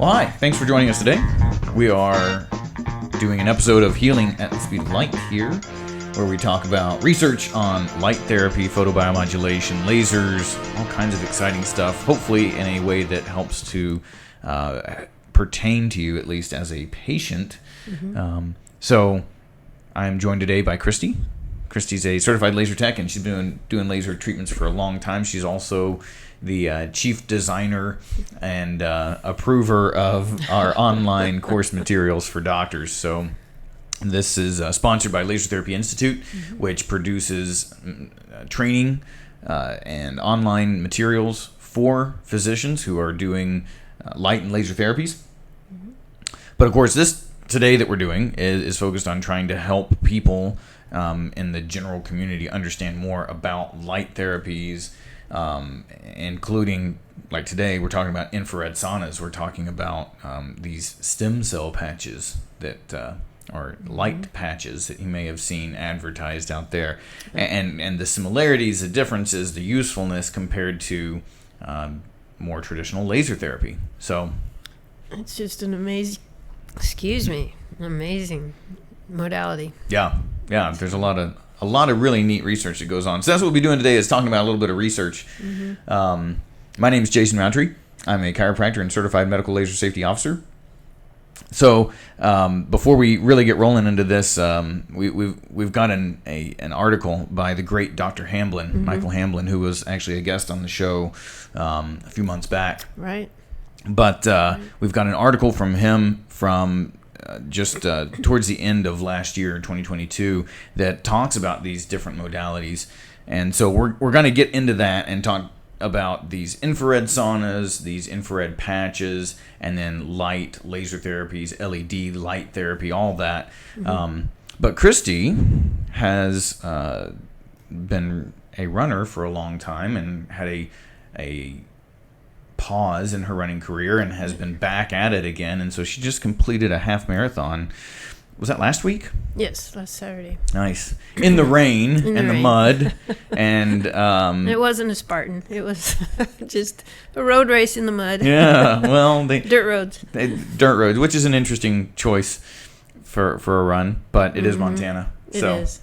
Well, hi. Thanks for joining us today. We are doing an episode of Healing at the Speed of Light here, where we talk about research on light therapy, photobiomodulation, lasers, all kinds of exciting stuff, hopefully in a way that helps to pertain to you, at least as a patient. Mm-hmm. So I'm joined today by Christy. Christy's a certified laser tech, and she's been doing laser treatments for a long time. She's also the chief designer and approver of our online course materials for doctors. So this is sponsored by Laser Therapy Institute, mm-hmm. which produces training and online materials for physicians who are doing light and laser therapies. Mm-hmm. But of course, this today that we're doing is focused on trying to help people in the general community understand more about light therapies, including, like today, we're talking about infrared saunas. We're talking about these stem cell patches that are light patches that you may have seen advertised out there. And the similarities, the differences, the usefulness compared to more traditional laser therapy. So it's just an amazing modality. Yeah, there's a lot of really neat research that goes on. So that's what we'll be doing today, is talking about a little bit of research. Mm-hmm. My name is Jason Roundtree. I'm a chiropractor and certified medical laser safety officer. So before we really get rolling into this, we've got an article by the great Dr. Hamblin, mm-hmm. Michael Hamblin, who was actually a guest on the show a few months back. Right. But we've got an article from him from just towards the end of last year, 2022, that talks about these different modalities. And so we're going to get into that and talk about these infrared saunas, these infrared patches, and then light laser therapies, LED light therapy, all that. Mm-hmm. But Christy has been a runner for a long time and had a pause in her running career and has been back at it again. And so she just completed a half marathon. Was that last week? Yes, last Saturday. Nice. In the rain, in the mud. And it wasn't a Spartan. It was just a road race in the mud. Yeah, well, dirt roads. Dirt roads, which is an interesting choice for a run, but it is Montana. It is.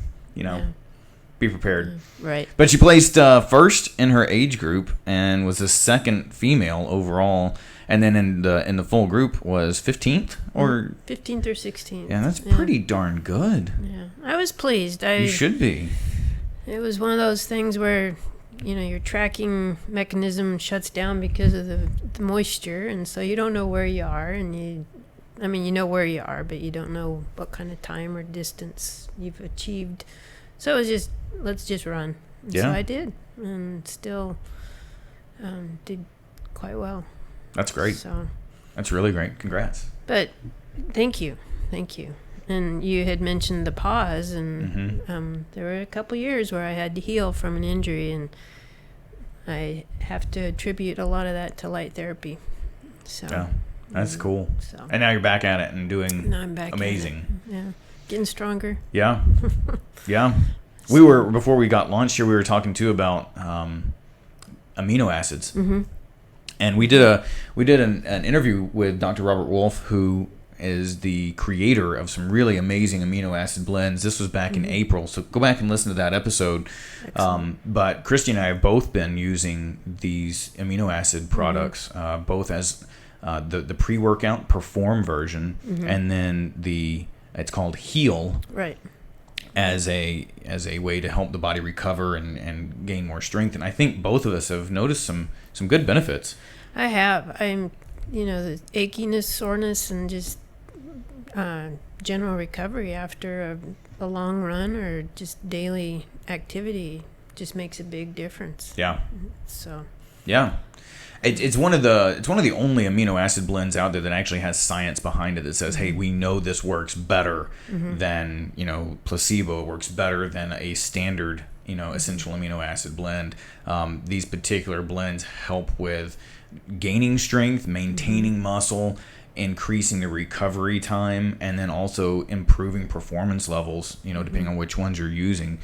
Be prepared. Right. But she placed first in her age group and was the second female overall. And then in the full group was 15th or 15th or 16th. Yeah, that's pretty darn good. Yeah, I was pleased. You should be. It was one of those things where, your tracking mechanism shuts down because of the moisture, and so you don't know where you are, and you know where you are, but you don't know what kind of time or distance you've achieved. So it was just, let's just run. And so I did, and still did quite well. That's great. So that's really great. Congrats. But thank you. And you had mentioned the pause, and mm-hmm. There were a couple years where I had to heal from an injury, and I have to attribute a lot of that to light therapy. So yeah, that's cool. So, and now you're back at it and doing now I'm back amazing. Yeah, getting stronger. Yeah, yeah. We were, before we got launched here, we were talking too about amino acids. Mm-hmm. And we did an interview with Dr. Robert Wolf, who is the creator of some really amazing amino acid blends. This was back in April, so go back and listen to that episode. But Christy and I have both been using these amino acid products, both as the pre-workout Perform version, and then it's called Heal, right, as a way to help the body recover and gain more strength. And I think both of us have noticed some good benefits. I have. I'm, the achiness, soreness, and just general recovery after a long run or just daily activity just makes a big difference. Yeah. So. Yeah. It's one of the only amino acid blends out there that actually has science behind it that says, hey, we know this works better than, placebo. It works better than a standard, essential amino acid blend. These particular blends help with gaining strength, maintaining muscle, increasing the recovery time, and then also improving performance levels, depending on which ones you're using.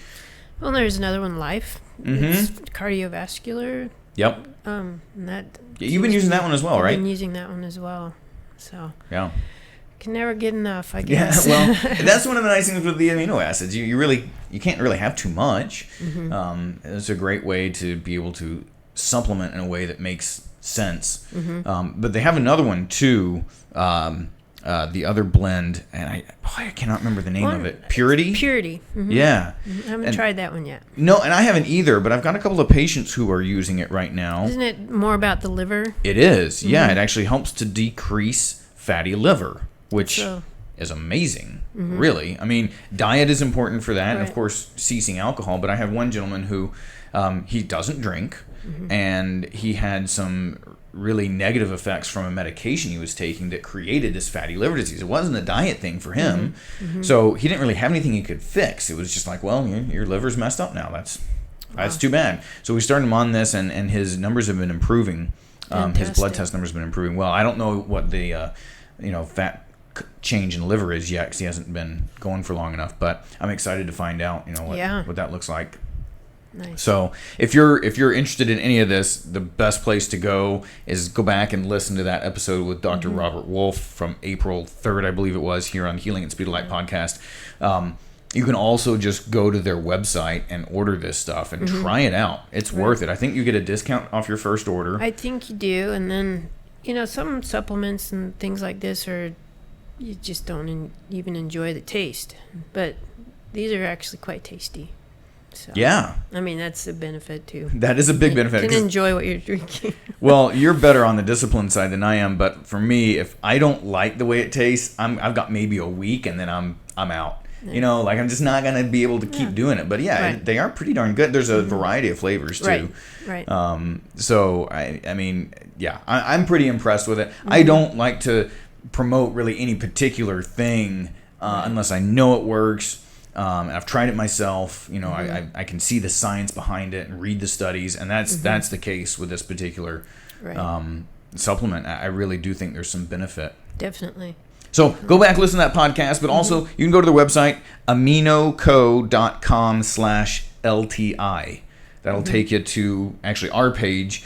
Well, there's another one, Life. It's cardiovascular. Yep. That you've been using that one as well, right? I've been using that one as well. So Yeah. can never get enough, I Yeah, guess. well, that's one of the nice things with the amino acids. You can't really have too much. It's a great way to be able to supplement in a way that makes sense. But they have another one too. The other blend, and I cannot remember the name of it. Purity? Purity. Yeah. I haven't tried that one yet. No, and I haven't either, but I've got a couple of patients who are using it right now. Isn't it more about the liver? It is. Yeah, it actually helps to decrease fatty liver, which is amazing, really. I mean, diet is important for that, and of course, ceasing alcohol. But I have one gentleman who he doesn't drink, and he had some really negative effects from a medication he was taking that created this fatty liver disease. It wasn't a diet thing for him, so he didn't really have anything he could fix. It was just like, well, your liver's messed up now. That's too bad. So we started him on this, and his numbers have been improving. His blood test numbers have been improving. Well, I don't know what the fat change in the liver is yet because he hasn't been going for long enough, but I'm excited to find out what that looks like. Nice. So if you're interested in any of this, the best place to go is go back and listen to that episode with Dr. Robert Wolf from April 3rd, I believe it was, here on Healing at Speed of Light podcast. You can also just go to their website and order this stuff and try it out. It's worth it. I think you get a discount off your first order. I think you do, and then some supplements and things like this you just don't even enjoy the taste, but these are actually quite tasty. So, yeah. I mean, that's a benefit too. That is a big benefit. You can enjoy what you're drinking. Well, you're better on the discipline side than I am, but for me, if I don't like the way it tastes, I've got maybe a week and then I'm out. Yeah. I'm just not going to be able to keep doing it. But they are pretty darn good. There's a variety of flavors too. Right. So I mean, I'm pretty impressed with it. I don't like to promote really any particular thing unless I know it works. And I've tried it myself. I can see the science behind it and read the studies, and that's the case with this particular supplement. I really do think there's some benefit. Definitely. So go back, listen to that podcast, but also you can go to their website, aminoco.com/LTI. That'll take you to actually our page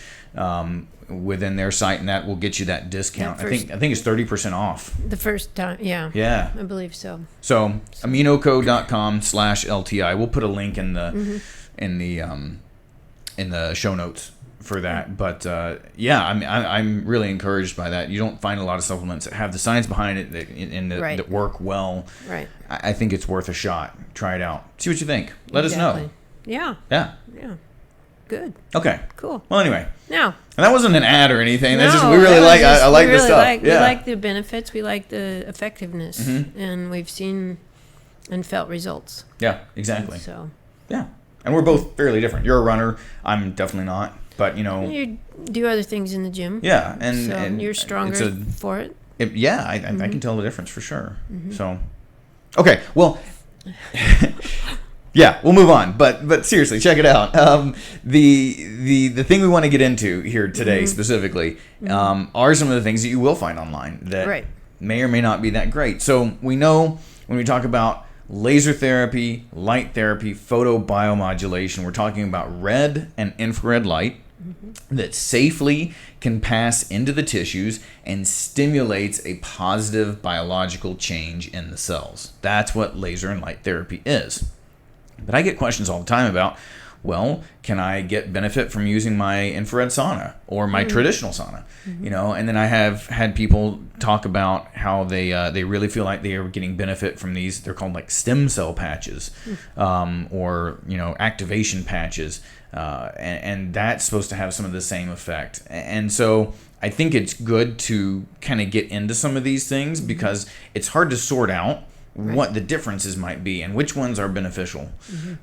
within their site, and that will get you that discount. I think it's 30% off. The first time, yeah. Yeah. I believe so. So aminoco.com/LTI. We'll put a link in the show notes for that. But I'm really encouraged by that. You don't find a lot of supplements that have the science behind it that work well. Right. I think it's worth a shot. Try it out. See what you think. Let us know. Yeah. Yeah. Yeah. Good. Okay. Cool. Well, anyway. Now. And that wasn't an ad or anything. That's No, just we really like. I like this stuff. We like the benefits. We like the effectiveness, and we've seen and felt results. Yeah. Exactly. So. Yeah. And we're both fairly different. You're a runner. I'm definitely not. But you do other things in the gym. Yeah, and you're stronger for it. I can tell the difference for sure. So, okay. Well. Yeah, we'll move on, but seriously, check it out. The thing we want to get into here today specifically are some of the things that you will find online that may or may not be that great. So we know when we talk about laser therapy, light therapy, photobiomodulation, we're talking about red and infrared light that safely can pass into the tissues and stimulates a positive biological change in the cells. That's what laser and light therapy is. But I get questions all the time about, well, can I get benefit from using my infrared sauna or my traditional sauna? And then I have had people talk about how they really feel like they are getting benefit from these. They're called like stem cell patches or activation patches. And that's supposed to have some of the same effect. And so I think it's good to kind of get into some of these things because it's hard to sort out what the differences might be and which ones are beneficial.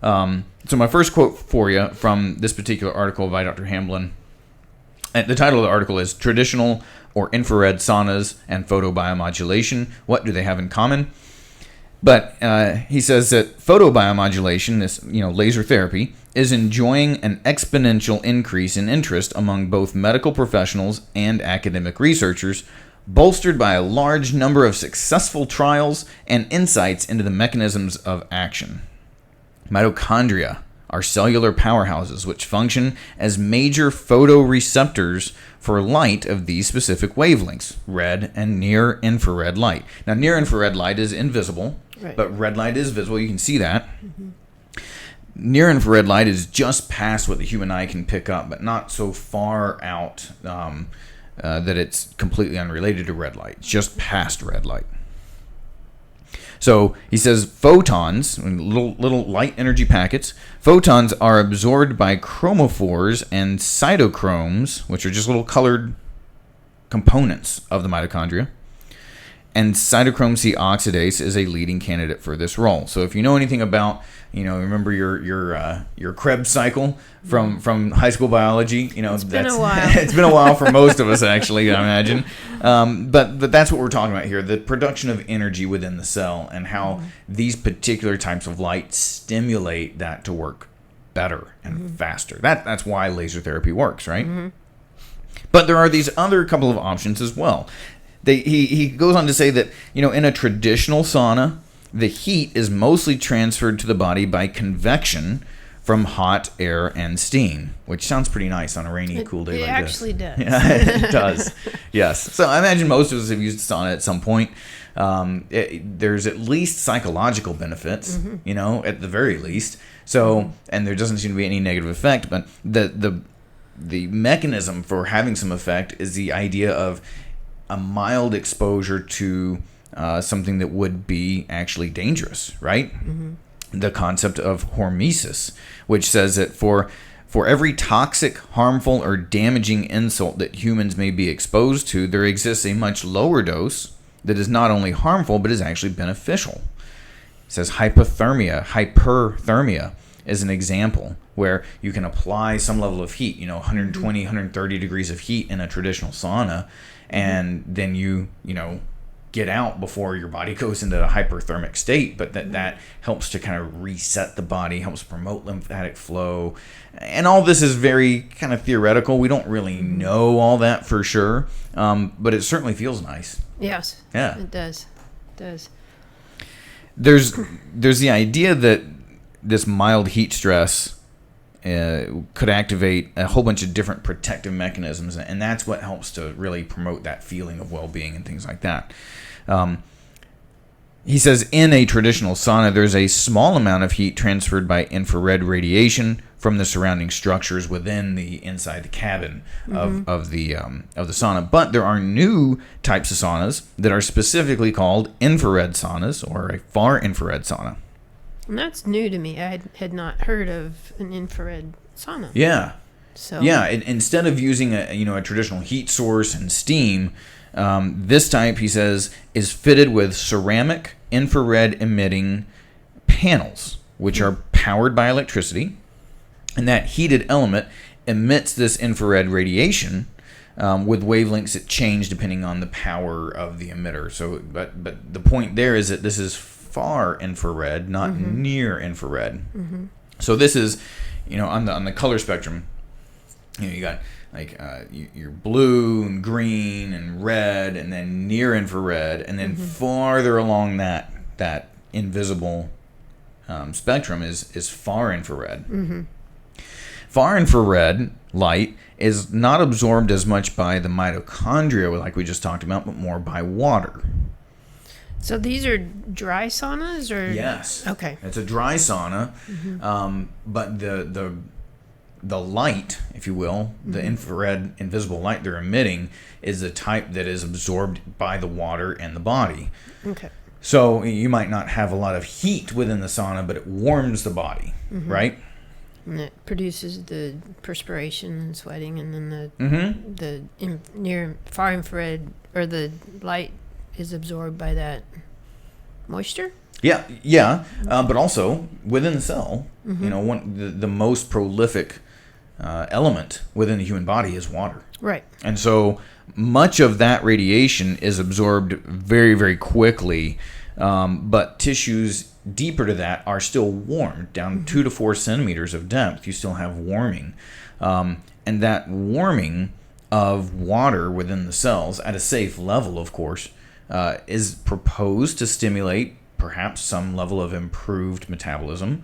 So my first quote for you from this particular article by Dr. Hamblin, the title of the article is Traditional or Infrared Saunas and Photobiomodulation. What do they have in common? But he says that photobiomodulation, this laser therapy, is enjoying an exponential increase in interest among both medical professionals and academic researchers, bolstered by a large number of successful trials and insights into the mechanisms of action. Mitochondria are cellular powerhouses which function as major photoreceptors for light of these specific wavelengths, red and near infrared light. Now, near infrared light is invisible, Right. but red light is visible. You can see that. Near infrared light is just past what the human eye can pick up, but not so far out that it's completely unrelated to red light. It's just past red light. So he says photons, little light energy packets, photons are absorbed by chromophores and cytochromes, which are just little colored components of the mitochondria. And cytochrome C oxidase is a leading candidate for this role. So if you know anything about, remember your Krebs cycle from high school biology, It's been a while. It's been a while for most of us, actually, I imagine. But that's what we're talking about here, the production of energy within the cell and how these particular types of light stimulate that to work better and faster. That's why laser therapy works, right? But there are these other couple of options as well. He goes on to say that, in a traditional sauna, the heat is mostly transferred to the body by convection from hot air and steam, which sounds pretty nice on a rainy, cool day like this. It actually does. Yeah, it does. Yes. So I imagine most of us have used sauna at some point. There's at least psychological benefits, at the very least. So, and there doesn't seem to be any negative effect, but the mechanism for having some effect is the idea of a mild exposure to something that would be actually dangerous, right? The concept of hormesis, which says that for every toxic, harmful, or damaging insult that humans may be exposed to, there exists a much lower dose that is not only harmful, but is actually beneficial. It says hyperthermia is an example where you can apply some level of heat, 120, 130 degrees of heat in a traditional sauna, and then you get out before your body goes into a hyperthermic state, but that helps to kind of reset the body, helps promote lymphatic flow. And all this is very kind of theoretical. We don't really know all that for sure, but it certainly feels nice. Yes. Yeah. It does. It does. There's the idea that this mild heat stress could activate a whole bunch of different protective mechanisms, and that's what helps to really promote that feeling of well-being and things like that. He says in a traditional sauna, there's a small amount of heat transferred by infrared radiation from the surrounding structures inside the cabin of the sauna. But there are new types of saunas that are specifically called infrared saunas or a far infrared sauna. And that's new to me. I had not heard of an infrared sauna. Yeah. So yeah, instead of using a traditional heat source and steam, this type, he says, is fitted with ceramic infrared emitting panels, which are powered by electricity, and that heated element emits this infrared radiation with wavelengths that change depending on the power of the emitter. So, but the point there is that this is far infrared, not near infrared. So this is, on the color spectrum, you got like your blue and green and red, and then near infrared, and then farther along that invisible spectrum is far infrared. Far infrared light is not absorbed as much by the mitochondria, like we just talked about, but more by water. So these are dry saunas, or Yes. Okay. It's a dry sauna, but the light, if you will, the infrared invisible light they're emitting is the type that is absorbed by the water and the body. Okay. So you might not have a lot of heat within the sauna, but it warms the body, right? And it produces the perspiration and sweating, and then near far infrared, or the light is absorbed by that moisture. Yeah, but also within the cell, the most prolific element within the human body is water. Right. And so much of that radiation is absorbed very, very quickly, but tissues deeper to that are still warmed down 2 to 4 centimeters of depth. You still have warming, and that warming of water within the cells at a safe level, of course, is proposed to stimulate perhaps some level of improved metabolism.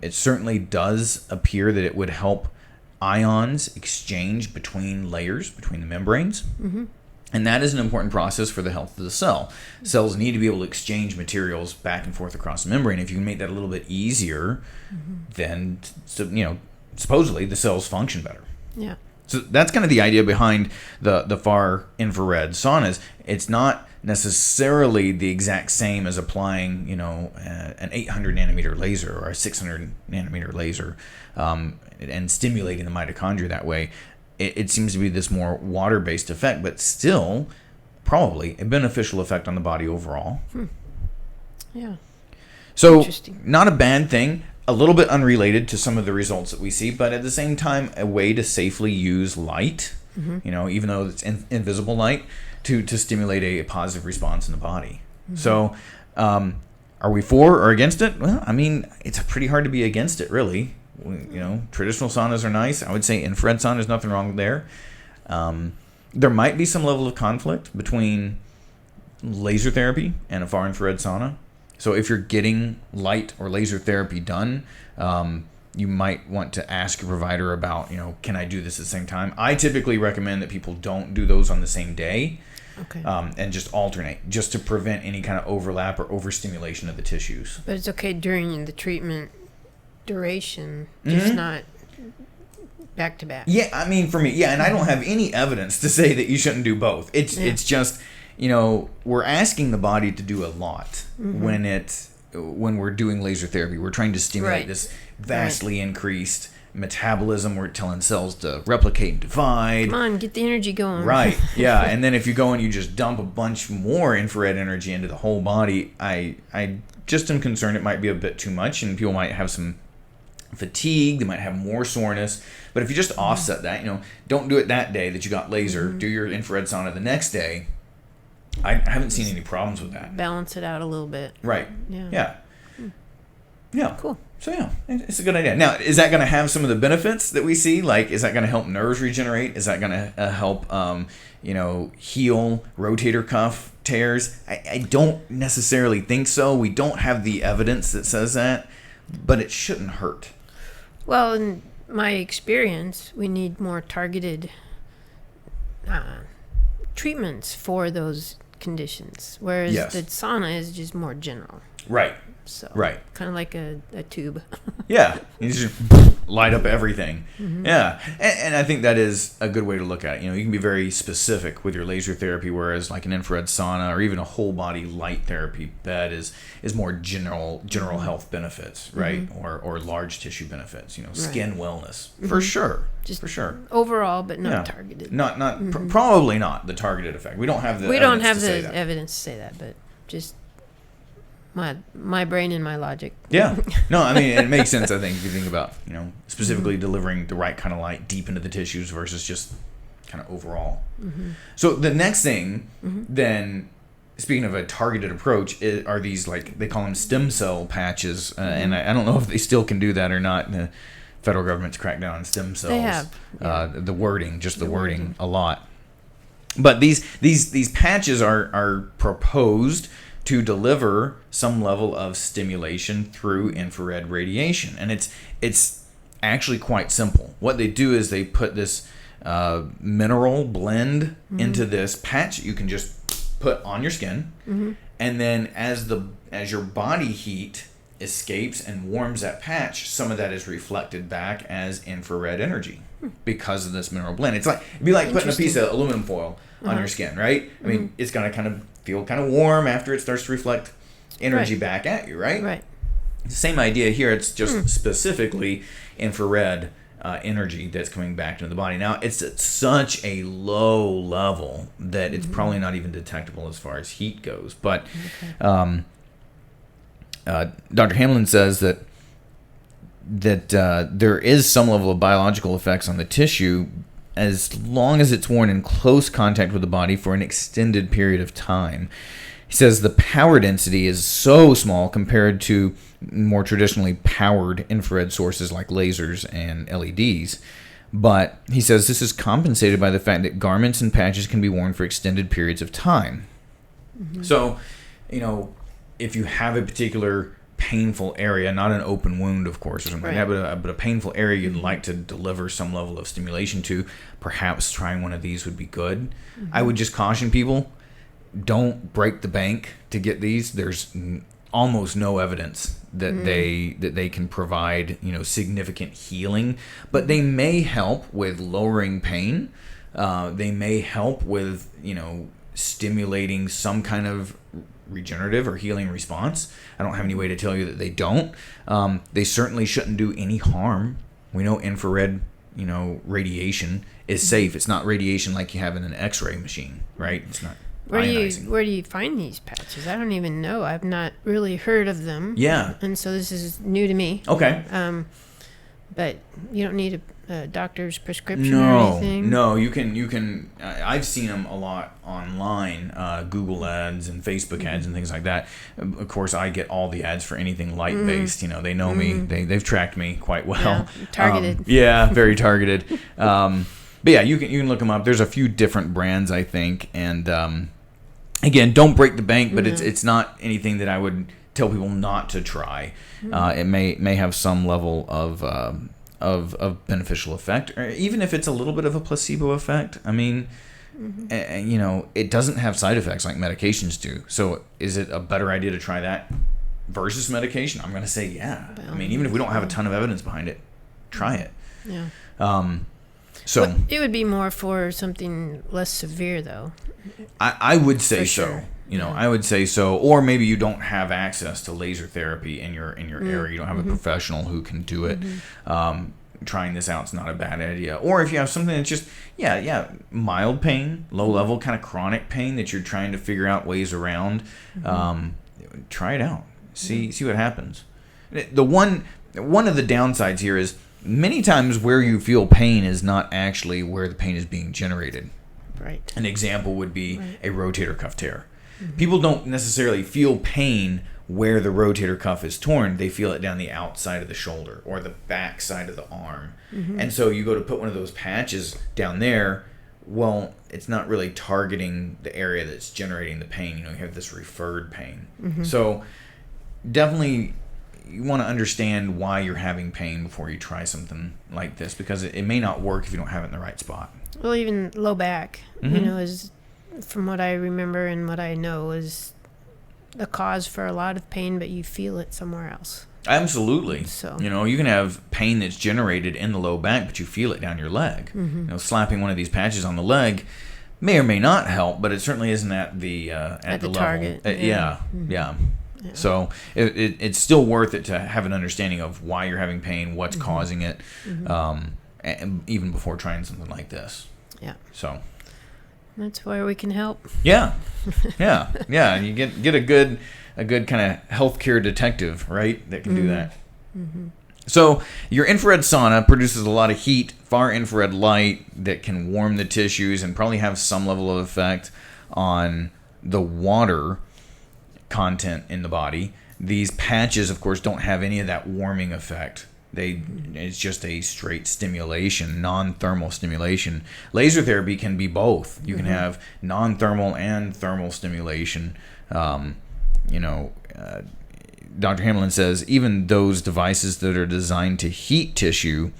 It certainly does appear that it would help ions exchange between layers, between the membranes. And that is an important process for the health of the cell. Cells need to be able to exchange materials back and forth across the membrane. If you can make that a little bit easier, then, supposedly the cells function better. Yeah. So that's kind of the idea behind the far infrared saunas. It's not necessarily the exact same as applying, an 800 nanometer laser or a 600 nanometer laser and stimulating the mitochondria that way. It seems to be this more water-based effect, but still probably a beneficial effect on the body overall. Yeah. So not a bad thing. A little bit unrelated to some of the results that we see, but at the same time, a way to safely use light, even though it's invisible light, to stimulate a positive response in the body. So are we for or against it? Well, I mean, it's pretty hard to be against it, really. Traditional saunas are nice. I would say infrared sauna, there's nothing wrong there. There might be some level of conflict between laser therapy and a far infrared sauna. So if you're getting light or laser therapy done, you might want to ask your provider about, can I do this at the same time? I typically recommend that people don't do those on the same day. Okay. And just alternate, just to prevent any kind of overlap or overstimulation of the tissues. But it's okay during the treatment duration, just not back to back. Yeah, I mean, for me, and I don't have any evidence to say that you shouldn't do both. It's just, we're asking the body to do a lot when we're doing laser therapy. We're trying to stimulate this vastly increased metabolism. We're telling cells to replicate and divide. Come on, get the energy going. Right, yeah. And then if you go and you just dump a bunch more infrared energy into the whole body, I just am concerned it might be a bit too much, and people might have some fatigue. They might have more soreness. But if you just offset that, don't do it that day that you got laser. Do your infrared sauna the next day. I haven't seen any problems with that. Balance it out a little bit. Right. Yeah. Yeah. Cool. So it's a good idea. Now, is that going to have some of the benefits that we see? Like, is that going to help nerves regenerate? Is that going to help, heal rotator cuff tears? I don't necessarily think so. We don't have the evidence that says that, but it shouldn't hurt. Well, in my experience, we need more targeted treatments for those conditions, whereas the sauna is just more general. Right. So right. Kind of like a tube. Yeah. You just light up everything. Yeah. And I think that is a good way to look at it. You can be very specific with your laser therapy, whereas like an infrared sauna or even a whole body light therapy bed is more general health benefits, right? Or large tissue benefits, skin wellness. For sure. Just for sure. Overall, but not targeted. Probably not the targeted effect. We don't have the evidence to say that, but just my brain and my logic. Yeah. No, I mean, it makes sense, I think, if you think about, specifically delivering the right kind of light deep into the tissues versus just kind of overall. So the next thing, then, speaking of a targeted approach, are these, like, they call them stem cell patches. And I don't know if they still can do that or not. The federal government's cracked down on stem cells. They have. Yeah. The wording a lot. But these patches are proposed to deliver some level of stimulation through infrared radiation. And it's actually quite simple. What they do is they put this mineral blend into this patch you can just put on your skin. And then as your body heat escapes and warms that patch, some of that is reflected back as infrared energy because of this mineral blend. It'd be like putting a piece of aluminum foil on your skin, right? I mean, it's going to kind of feel kind of warm after it starts to reflect energy back at you, right? Right. The same idea here. It's just specifically infrared energy that's coming back into the body. Now, it's at such a low level that it's probably not even detectable as far as heat goes. But Dr. Hamlin says that there is some level of biological effects on the tissue as long as it's worn in close contact with the body for an extended period of time. He says the power density is so small compared to more traditionally powered infrared sources like lasers and LEDs. But he says this is compensated by the fact that garments and patches can be worn for extended periods of time. So, if you have a particular painful area, not an open wound, of course, or something like that, but a painful area you'd like to deliver some level of stimulation to, perhaps trying one of these would be good. I would just caution people, don't break the bank to get these. There's almost no evidence that they can provide, significant healing, but they may help with lowering pain. They may help with, stimulating some kind of regenerative or healing response. I don't have any way to tell you that they don't. They certainly shouldn't do any harm. We know infrared, radiation is safe. It's not radiation like you have in an X-ray machine, right? It's not ionizing. Where do you find these patches? I don't even know. I've not really heard of them. Yeah. And so this is new to me. Okay. But you don't need a doctor's prescription or anything? No, you can. I've seen them a lot online, Google ads and Facebook ads and things like that. Of course, I get all the ads for anything light-based. They know me. They've tracked me quite well. Yeah, targeted. Very targeted. But yeah, you can look them up. There's a few different brands, I think. And again, don't break the bank, but it's not anything that I would tell people not to try. It may have some level of beneficial effect, or even if it's a little bit of a placebo effect. I mean, it doesn't have side effects like medications do. So is it a better idea to try that versus medication? I'm going to say yeah. Well, I mean, even if we don't have a ton of evidence behind it, try it. Yeah. So but it would be more for something less severe, though. I would say so. Sure. I would say so. Or maybe you don't have access to laser therapy in your area. You don't have a professional who can do it. Trying this out is not a bad idea. Or if you have something that's just, mild pain, low level, kind of chronic pain that you're trying to figure out ways around, try it out. See what happens. One of the downsides here is many times where you feel pain is not actually where the pain is being generated. Right. An example would be a rotator cuff tear. People don't necessarily feel pain where the rotator cuff is torn. They feel it down the outside of the shoulder or the back side of the arm. And so you go to put one of those patches down there, well, it's not really targeting the area that's generating the pain. You have this referred pain. So definitely you want to understand why you're having pain before you try something like this, because it may not work if you don't have it in the right spot. Well, even low back, is, from what I remember and what I know, is the cause for a lot of pain, but you feel it somewhere else. Absolutely. So you can have pain that's generated in the low back, but you feel it down your leg. Slapping one of these patches on the leg may or may not help, but it certainly isn't at the level. Target. Yeah. So it's still worth it to have an understanding of why you're having pain, what's causing it, and even before trying something like this. Yeah. So that's where we can help. Yeah. You get a good kind of healthcare detective, right? That can do that. So your infrared sauna produces a lot of heat, far infrared light that can warm the tissues and probably have some level of effect on the water content in the body. These patches, of course, don't have any of that warming effect. It's just a straight stimulation, non-thermal stimulation. Laser therapy can be both. You can have non-thermal and thermal stimulation. Dr. Hamlin says even those devices that are designed to heat tissue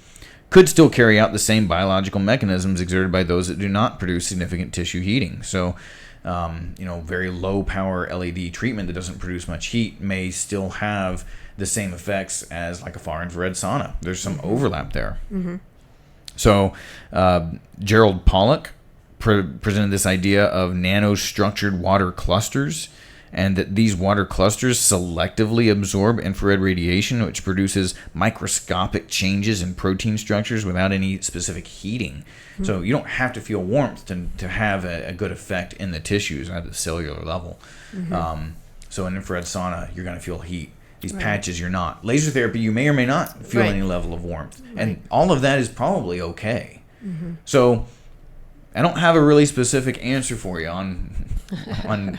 could still carry out the same biological mechanisms exerted by those that do not produce significant tissue heating. So, very low power LED treatment that doesn't produce much heat may still have the same effects as like a far infrared sauna. There's some overlap there. So Gerald Pollack presented this idea of nanostructured water clusters, and that these water clusters selectively absorb infrared radiation, which produces microscopic changes in protein structures without any specific heating. So you don't have to feel warmth to have a good effect in the tissues at the cellular level. So in infrared sauna, you're going to feel heat. These patches, you're not. Laser therapy, you may or may not feel any level of warmth. And all of that is probably okay. So I don't have a really specific answer for you on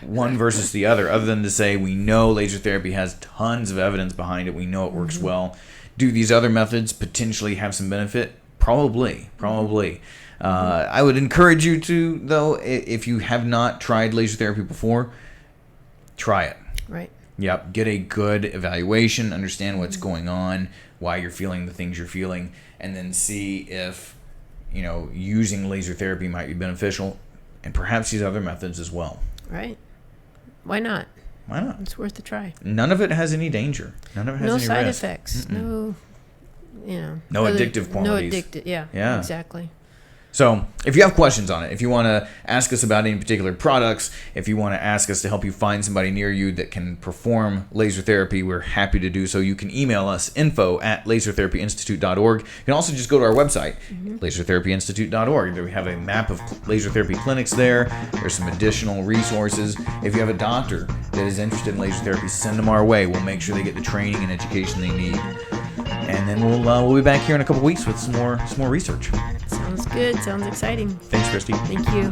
one versus the other than to say we know laser therapy has tons of evidence behind it. We know it works well. Do these other methods potentially have some benefit? Probably. I would encourage you to, though, if you have not tried laser therapy before, try it. Right. Yep. Get a good evaluation, understand what's going on, why you're feeling the things you're feeling, and then see if, using laser therapy might be beneficial, and perhaps these other methods as well. Right. Why not? Why not? It's worth a try. None of it has any danger. None of it has any side risk. effects. Mm-mm. No addictive qualities. No addictive. Yeah. Yeah. Exactly. So if you have questions on it, if you want to ask us about any particular products, if you want to ask us to help you find somebody near you that can perform laser therapy, we're happy to do so. You can email us, info@lasertherapyinstitute.org. You can also just go to our website, lasertherapyinstitute.org. We have a map of laser therapy clinics there. There's some additional resources. If you have a doctor that is interested in laser therapy, send them our way. We'll make sure they get the training and education they need. And then we'll be back here in a couple weeks with some more research. Sounds good. Sounds exciting. Thanks, Christy. Thank you.